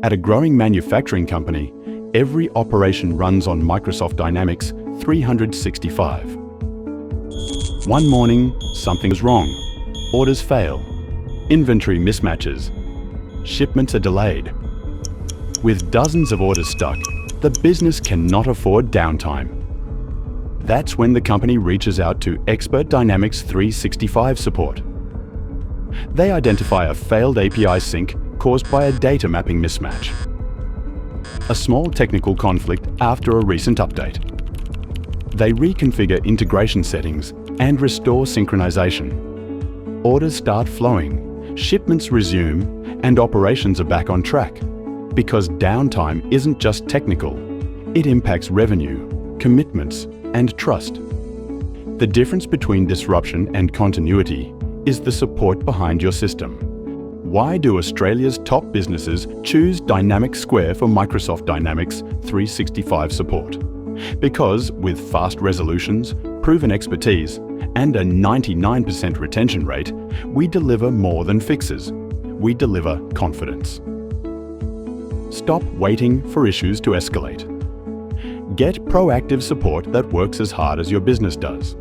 At a growing manufacturing company, every operation runs on Microsoft Dynamics 365. One morning, something is wrong. Orders fail. Inventory mismatches. Shipments are delayed. With dozens of orders stuck, the business cannot afford downtime. That's when the company reaches out to expert Dynamics 365 support. They identify a failed API sync caused by a data mapping mismatch. A small technical conflict after a recent update. They reconfigure integration settings and restore synchronization. Orders start flowing, shipments resume, and operations are back on track. Because downtime isn't just technical, it impacts revenue, commitments, and trust. The difference between disruption and continuity is the support behind your system. Why do Australia's top businesses choose Dynamics Square for Microsoft Dynamics 365 support? Because with fast resolutions, proven expertise, and a 99% retention rate, we deliver more than fixes. We deliver confidence. Stop waiting for issues to escalate. Get proactive support that works as hard as your business does.